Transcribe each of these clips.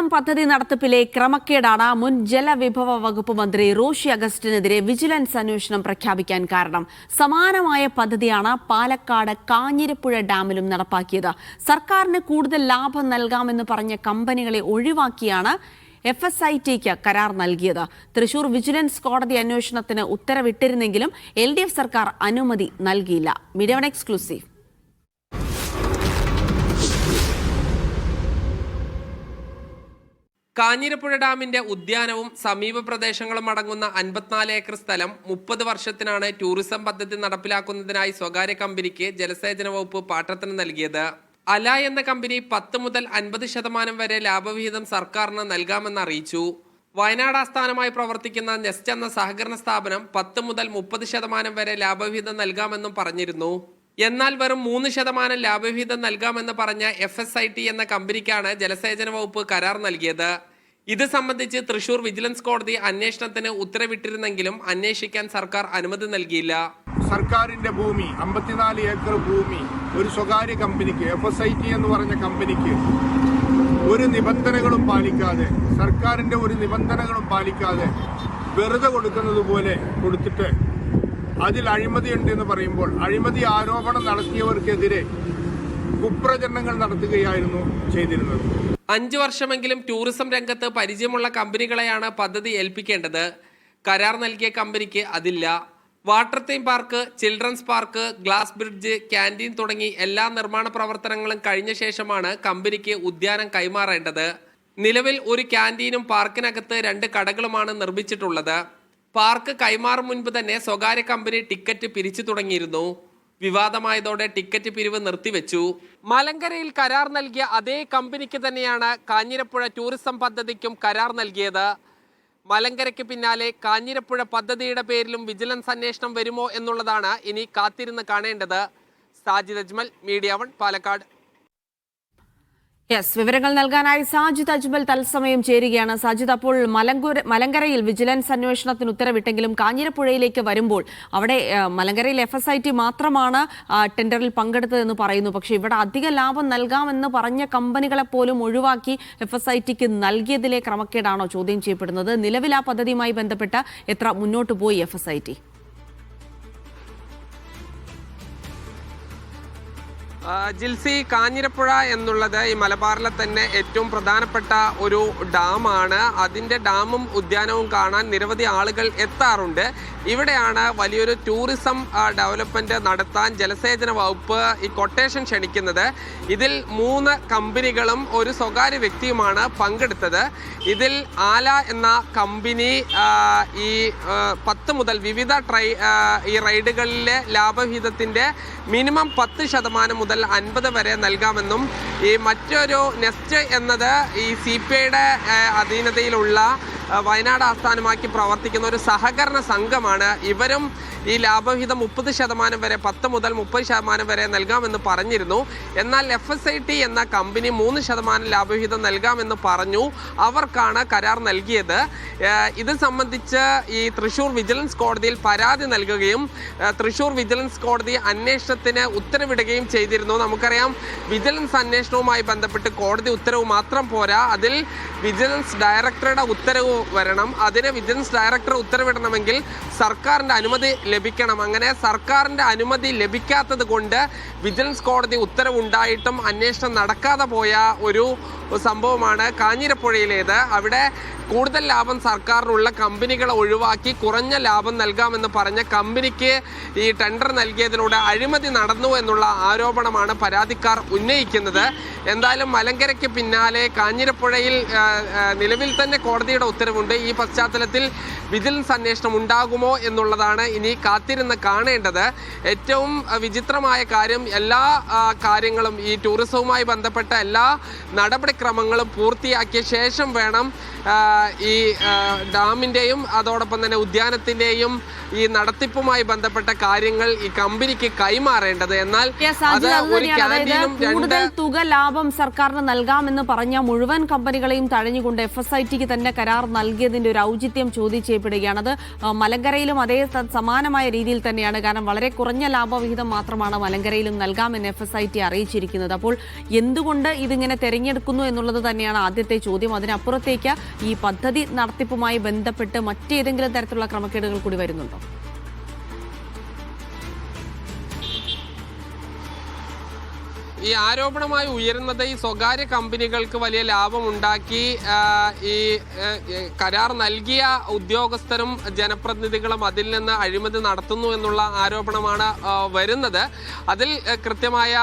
Tourism പദ്ധതി നടത്തിപ്പിലെ ക്രമക്കേടാണ് മുൻ ജലവിഭവ വകുപ്പ് മന്ത്രി റോഷി അഗസ്റ്റിനെതിരെ വിജിലൻസ് അന്വേഷണം പ്രഖ്യാപിക്കാൻ കാരണം. സമാനമായ പദ്ധതിയാണ് പാലക്കാട് കാഞ്ഞിരപ്പുഴ ഡാമിലും നടപ്പാക്കിയത്. സർക്കാരിന് കൂടുതൽ ലാഭം നൽകാമെന്ന് പറഞ്ഞ കമ്പനികളെ ഒഴിവാക്കിയാണ് FSITക്ക് കരാർ നൽകിയത്. തൃശൂർ വിജിലൻസ് കോടതി അന്വേഷണത്തിന് ഉത്തരവിട്ടിരുന്നെങ്കിലും LDF സർക്കാർ അനുമതി നൽകിയില്ല. Media one exclusive. കാഞ്ഞിരപ്പുഴ ഡാമിന്റെ ഉദ്യാനവും സമീപ പ്രദേശങ്ങളും അടങ്ങുന്ന 54 ഏക്കർ സ്ഥലം 30 വർഷത്തിനാണ് ടൂറിസം പദ്ധതി നടപ്പിലാക്കുന്നതിനായി സ്വകാര്യ കമ്പനിക്ക് ജലസേചന വകുപ്പ് പാട്ടത്തിന് നൽകിയത്. അല എന്ന കമ്പനി 10 മുതൽ 50% വരെ ലാഭവിഹിതം സർക്കാരിന് നൽകാമെന്ന് അറിയിച്ചു. വയനാട് ആസ്ഥാനമായി പ്രവർത്തിക്കുന്ന നെസ്റ്റ് എന്ന സഹകരണ സ്ഥാപനം 10 മുതൽ 30% വരെ ലാഭവിഹിതം നൽകാമെന്നും പറഞ്ഞിരുന്നു. എന്നാൽ വെറും 3% ലാഭവിഹിതം നൽകാമെന്ന് പറഞ്ഞ FSIT എന്ന കമ്പനിക്കാണ് ജലസേചന വകുപ്പ് കരാർ നൽകിയത്. ഇത് സംബന്ധിച്ച് തൃശൂർ വിജിലൻസ് കോടതി അന്വേഷണത്തിന് ഉത്തരവിട്ടിരുന്നെങ്കിലും അന്വേഷിക്കാൻ സർക്കാർ അനുമതി നൽകിയില്ല. സർക്കാരിന്റെ ഭൂമി 54 ഏക്കർ ഭൂമി ഒരു സ്വകാര്യ കമ്പനിക്ക്, FSIT എന്ന് പറഞ്ഞ കമ്പനിക്ക് ഒരു നിബന്ധനകളും പാലിക്കാതെ, സർക്കാരിന്റെ ഒരു നിബന്ധനകളും പാലിക്കാതെ വെറുതെ കൊടുക്കുന്നത് പോലെ കൊടുത്തിട്ട് അതിൽ അഴിമതിയുണ്ട് എന്ന് പറയുമ്പോൾ അഴിമതി ആരോപണം നടത്തിയവർക്കെതിരെ കുപ്രചരണങ്ങൾ നടത്തുകയായിരുന്നു ചെയ്തിരുന്നത്. 5 വർഷമെങ്കിലും ടൂറിസം രംഗത്ത് പരിചയമുള്ള കമ്പനികളെയാണ് പദ്ധതി ഏൽപ്പിക്കേണ്ടത്. കരാർ നൽകിയ കമ്പനിക്ക് അതില്ല. Water theme park, children's park, glass bridge, canteen തുടങ്ങി എല്ലാ നിർമ്മാണ പ്രവർത്തനങ്ങളും കഴിഞ്ഞ ശേഷമാണ് കമ്പനിക്ക് ഉദ്യാനം കൈമാറേണ്ടത്. നിലവിൽ ഒരു ക്യാൻറ്റീനും പാർക്കിനകത്ത് 2 കടകളുമാണ് നിർമ്മിച്ചിട്ടുള്ളത്. പാർക്ക് കൈമാറും മുൻപ് തന്നെ സ്വകാര്യ കമ്പനി ടിക്കറ്റ് പിരിച്ചു തുടങ്ങിയിരുന്നു. വിവാദമായതോടെ ടിക്കറ്റ് പിരിവ് നിർത്തിവെച്ചു. മലങ്കരയിൽ കരാർ നൽകിയ അതേ കമ്പനിക്ക് തന്നെയാണ് കാഞ്ഞിരപ്പുഴ ടൂറിസം പദ്ധതിക്കും കരാർ നൽകിയത്. മലങ്കരയ്ക്ക് പിന്നാലെ കാഞ്ഞിരപ്പുഴ പദ്ധതിയുടെ പേരിലും വിജിലൻസ് അന്വേഷണം വരുമോ എന്നുള്ളതാണ് ഇനി കാത്തിരുന്ന് കാണേണ്ടത്. Sajid Ajmal, media one, Palakkad. വിവരങ്ങൾ നൽകാനായി സാജിദ് അജ്മൽ തത്സമയം ചേരുകയാണ്. സാജിദ്, അപ്പോൾ മലങ്കരയിൽ വിജിലൻസ് അന്വേഷണത്തിന് ഉത്തരവിട്ടെങ്കിലും കാഞ്ഞിരപ്പുഴയിലേക്ക് വരുമ്പോൾ അവിടെ മലങ്കരയിൽ FSIT മാത്രമാണ് ടെൻഡറിൽ പങ്കെടുത്തതെന്ന് പറയുന്നു. പക്ഷേ ഇവിടെ അധിക ലാഭം നൽകാമെന്ന് പറഞ്ഞ കമ്പനികളെ പോലും ഒഴിവാക്കി FSITക്ക് നൽകിയതിലെ ക്രമക്കേടാണോ ചോദ്യം ചെയ്യപ്പെടുന്നത്? നിലവിൽ ആ പദ്ധതിയുമായി ബന്ധപ്പെട്ട് എത്ര മുന്നോട്ട് പോയി FSIT? ജിൽസി, കാഞ്ഞിരപ്പുഴ എന്നുള്ളത് ഈ മലബാറിലെ തന്നെ ഏറ്റവും പ്രധാനപ്പെട്ട ഒരു ഡാമാണ്. അതിൻ്റെ ഡാമും ഉദ്യാനവും കാണാൻ നിരവധി ആളുകൾ എത്താറുണ്ട്. ഇവിടെയാണ് വലിയൊരു ടൂറിസം ഡെവലപ്മെൻറ്റ് നടത്താൻ ജലസേചന വകുപ്പ് ഈ കൊട്ടേഷൻ ക്ഷണിക്കുന്നത്. ഇതിൽ 3 കമ്പനികളും ഒരു സ്വകാര്യ വ്യക്തിയുമാണ് പങ്കെടുത്തത്. ഇതിൽ ആല എന്ന കമ്പനി ഈ 10 മുതൽ വിവിധ ഈ റൈഡുകളിലെ ലാഭവിഹിതത്തിൻ്റെ മിനിമം 10% മുതൽ 50 വരെ നൽകാമെന്നും, ഈ മറ്റൊരു നെസ്റ്റ് എന്നത് ഈ CPIയുടെ അധീനതയിലുള്ള വയനാട് ആസ്ഥാനമാക്കി പ്രവർത്തിക്കുന്ന ഒരു സഹകരണ സംഘമാണ്. ഇവരും ഈ ലാഭവിഹിതം 30% വരെ, 10 മുതൽ 30% വരെ നൽകാമെന്ന് പറഞ്ഞിരുന്നു. എന്നാൽ FSIT എന്ന കമ്പനി 3% ലാഭവിഹിതം നൽകാമെന്ന് പറഞ്ഞു. അവർക്കാണ് കരാർ നൽകിയത്. ഇത് സംബന്ധിച്ച് ഈ തൃശൂർ വിജിലൻസ് കോടതിയിൽ പരാതി നൽകുകയും തൃശൂർ വിജിലൻസ് കോടതി അന്വേഷണത്തിന് ഉത്തരവിടുകയും ചെയ്തിരുന്നു. നമുക്കറിയാം, വിജിലൻസ് അന്വേഷണവുമായി ബന്ധപ്പെട്ട് കോടതി ഉത്തരവ് മാത്രം പോരാ, അതിൽ വിജിലൻസ് ഡയറക്ടറുടെ ഉത്തരവ് വരണം. അതിന് വിജിലൻസ് ഡയറക്ടർ ഉത്തരവിടണമെങ്കിൽ സർക്കാരിൻ്റെ അനുമതി ലഭിക്കണം. അങ്ങനെ സർക്കാരിൻ്റെ അനുമതി ലഭിക്കാത്തത് കൊണ്ട് വിജിലൻസ് കോടതി ഉത്തരവുണ്ടായിട്ടും അന്വേഷണം നടക്കാതെ പോയ ഒരു സംഭവമാണ് കാഞ്ഞിരപ്പുഴയിലേത്. അവിടെ കൂടുതൽ ലാഭം സർക്കാരിനുള്ള കമ്പനികളെ ഒഴിവാക്കി കുറഞ്ഞ ലാഭം നൽകാമെന്ന് പറഞ്ഞ കമ്പനിക്ക് ഈ ടെൻഡർ നൽകിയതിലൂടെ അഴിമതി നടന്നു എന്നുള്ള ആരോപണമാണ് പരാതിക്കാർ ഉന്നയിക്കുന്നത്. എന്തായാലും മലങ്കരയ്ക്ക് പിന്നാലെ കാഞ്ഞിരപ്പുഴയിൽ നിലവിൽ തന്നെ കോടതിയുടെ ഉത്തരവുണ്ട്. ഈ പശ്ചാത്തലത്തിൽ വിജിലൻസ് അന്വേഷണം ഉണ്ടാകുമോ എന്നുള്ളതാണ് ഇനി കാത്തിരുന്ന് കാണേണ്ടത്. ഏറ്റവും വിചിത്രമായ കാര്യം, എല്ലാ കാര്യങ്ങളും ഈ ടൂറിസവുമായി ബന്ധപ്പെട്ട എല്ലാ നടപടിക്രമങ്ങളും പൂർത്തിയാക്കിയ ശേഷം വേണം ഈ ഡാമിൻ്റെയും അതോടൊപ്പം തന്നെ ഉദ്യാനത്തിൻ്റെയും ഈ നടത്തിപ്പുമായി ബന്ധപ്പെട്ട കാര്യങ്ങൾ ഈ കമ്പനിക്ക് കൈമാറേണ്ടത്. എന്നാൽ അത് ഒരു ക്യാൻറ്റീനും കൂടുതൽ തുക ലാഭം സർക്കാരിന് നൽകാമെന്ന് പറഞ്ഞ മുഴുവൻ കമ്പനികളെയും തഴഞ്ഞുകൊണ്ട് FSITക്ക് തന്നെ കരാർ നൽകിയതിന്റെ ഒരു ഔചിത്യം ചോദ്യം ചെയ്യപ്പെടുകയാണ്. അത് മലങ്കരയിലും അതേ സമാനമായ രീതിയിൽ തന്നെയാണ്. കാരണം വളരെ കുറഞ്ഞ ലാഭവിഹിതം മാത്രമാണ് മലങ്കരയിലും നൽകാമെന്ന് FSIT അറിയിച്ചിരിക്കുന്നത്. അപ്പോൾ എന്തുകൊണ്ട് ഇതിങ്ങനെ തെരഞ്ഞെടുക്കുന്നു എന്നുള്ളത് തന്നെയാണ് ആദ്യത്തെ ചോദ്യം. അതിനപ്പുറത്തേക്ക് ഈ പദ്ധതി നടത്തിപ്പുമായി ബന്ധപ്പെട്ട് മറ്റേതെങ്കിലും തരത്തിലുള്ള ക്രമക്കേടുകൾ കൂടി വരുന്നുണ്ടോ? ഈ ആരോപണമായി ഉയരുന്നത് ഈ സ്വകാര്യ കമ്പനികൾക്ക് വലിയ ലാഭമുണ്ടാക്കി ഈ കരാർ നൽകിയ ഉദ്യോഗസ്ഥരും ജനപ്രതിനിധികളും അതിൽ നിന്ന് അഴിമതി നടത്തുന്നു എന്നുള്ള ആരോപണമാണ് വരുന്നത്. അതിൽ കൃത്യമായ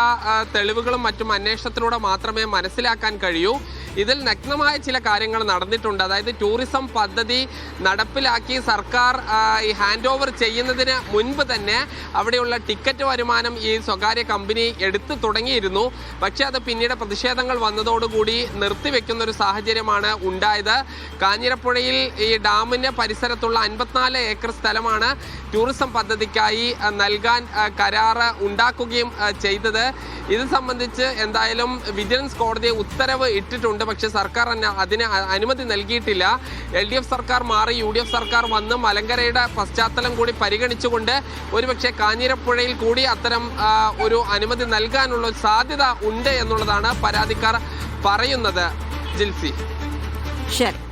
തെളിവുകളും മറ്റും അന്വേഷണത്തിലൂടെ മാത്രമേ മനസ്സിലാക്കാൻ കഴിയൂ. ഇതിൽ നഗ്നമായ ചില കാര്യങ്ങൾ നടന്നിട്ടുണ്ട്. അതായത് ടൂറിസം പദ്ധതി നടപ്പിലാക്കി സർക്കാർ ഈ ഹാൻഡ് ഓവർ ചെയ്യുന്നതിന് മുൻപ് തന്നെ അവിടെയുള്ള ടിക്കറ്റ് വരുമാനം ഈ സ്വകാര്യ കമ്പനി എടുത്തു തുടങ്ങിയിരുന്നു. പക്ഷെ അത് പിന്നീട് പ്രതിഷേധങ്ങൾ വന്നതോടുകൂടി നിർത്തിവെക്കുന്ന ഒരു സാഹചര്യമാണ് ഉണ്ടായത്. കാഞ്ഞിരപ്പുഴയിൽ ഈ ഡാമിന്റെ പരിസരത്തുള്ള 54 ഏക്കർ സ്ഥലമാണ് ടൂറിസം പദ്ധതിക്കായി നൽകാൻ കരാറ് ഉണ്ടാക്കുകയും ചെയ്തത്. ഇത് സംബന്ധിച്ച് എന്തായാലും വിജിലൻസ് കോടതി ഉത്തരവ് ഇട്ടിട്ടുണ്ട്. പക്ഷെ സർക്കാർ അതിന് അനുമതി നൽകിയിട്ടില്ല. LDF സർക്കാർ മാറി UDF സർക്കാർ വന്ന് മലങ്കരയുടെ പശ്ചാത്തലം കൂടി പരിഗണിച്ചുകൊണ്ട് ഒരുപക്ഷെ കാഞ്ഞിരപ്പുഴയിൽ കൂടി അത്തരം ഒരു അനുമതി നൽകാനുള്ള സാധ്യത ഉണ്ട് എന്നുള്ളതാണ് പരാതിക്കാർ പറയുന്നത്. ജിൽസി, ശരി.